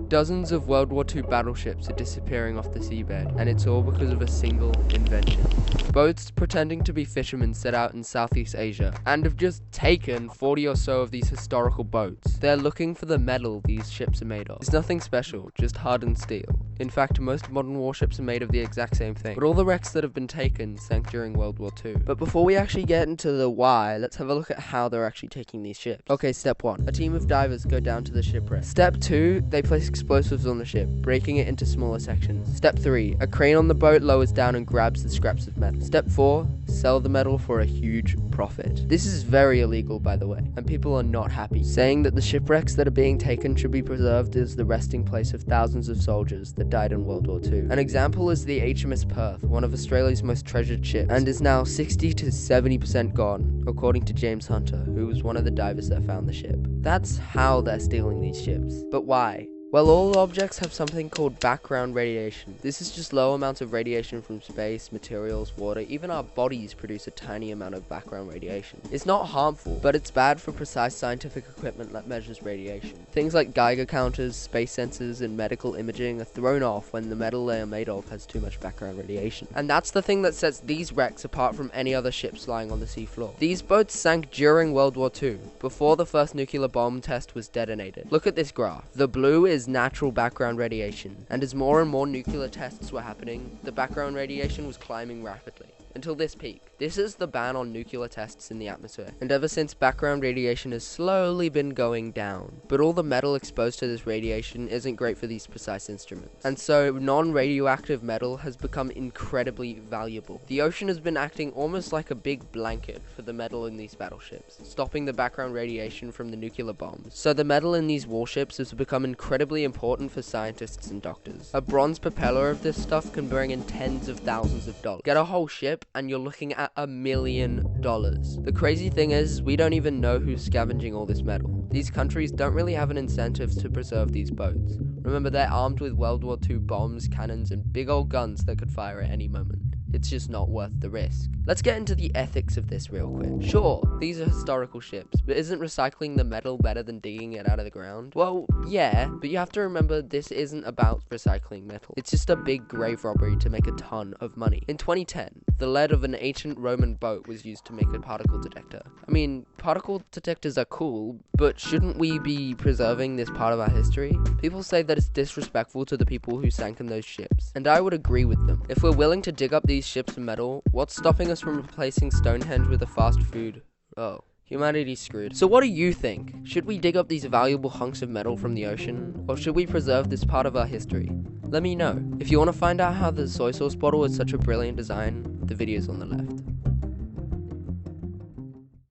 Dozens of World War II battleships are disappearing off the seabed, and it's all because of a single invention. Boats pretending to be fishermen set out in Southeast Asia, and have just taken 40 or so of these historical boats. They're looking for the metal these ships are made of. It's nothing special, just hardened steel. In fact, most modern warships are made of the exact same thing, but all the wrecks that have been taken sank during World War II. But before we actually get into the why, let's have a look at how they're actually taking these ships. Okay, step 1. A team of divers go down to the shipwreck. Step 2. They place explosives on the ship, breaking it into smaller sections. Step 3. A crane on the boat lowers down and grabs the scraps of metal. Step 4. Sell the metal for a huge profit. This is very illegal, by the way, and people are not happy, saying that the shipwrecks that are being taken should be preserved as the resting place of thousands of soldiers that died in World War II. An example is the HMS Perth, one of Australia's most treasured ships, and is now 60 to 70% gone, according to James Hunter, who was one of the divers that found the ship. That's how they're stealing these ships. But why? Well, all objects have something called background radiation. This is just low amounts of radiation from space, materials, water. Even our bodies produce a tiny amount of background radiation. It's not harmful, but it's bad for precise scientific equipment that measures radiation. Things like Geiger counters, space sensors, and medical imaging are thrown off when the metal they are made of has too much background radiation. And that's the thing that sets these wrecks apart from any other ships lying on the seafloor. These boats sank during World War II, before the first nuclear bomb test was detonated. Look at this graph. The blue is natural background radiation, and as more and more nuclear tests were happening, the background radiation was climbing rapidly, until this peak. This is the ban on nuclear tests in the atmosphere, and ever since background radiation has slowly been going down. But all the metal exposed to this radiation isn't great for these precise instruments, and so non-radioactive metal has become incredibly valuable. The ocean has been acting almost like a big blanket for the metal in these battleships, stopping the background radiation from the nuclear bombs. So the metal in these warships has become incredibly important for scientists and doctors. A bronze propeller of this stuff can bring in tens of thousands of dollars. Get a whole ship and you're looking at $1 million. The crazy thing is, we don't even know who's scavenging all this metal. These countries don't really have an incentive to preserve these boats. Remember, they're armed with World War II bombs, cannons, and big old guns that could fire at any moment. It's just not worth the risk. Let's get into the ethics of this real quick. Sure, these are historical ships, but isn't recycling the metal better than digging it out of the ground? Well, yeah, but you have to remember this isn't about recycling metal. It's just a big grave robbery to make a ton of money. In 2010, the lead of an ancient Roman boat was used to make a particle detector. I mean, particle detectors are cool, but shouldn't we be preserving this part of our history? People say that it's disrespectful to the people who sank in those ships, and I would agree with them. If we're willing to dig up these ships of metal, what's stopping us from replacing Stonehenge with a fast food? Oh, humanity's screwed. So what do you think? Should we dig up these valuable hunks of metal from the ocean, or should we preserve this part of our history? Let me know. If you want to find out how the soy sauce bottle is such a brilliant design, the video's on the left.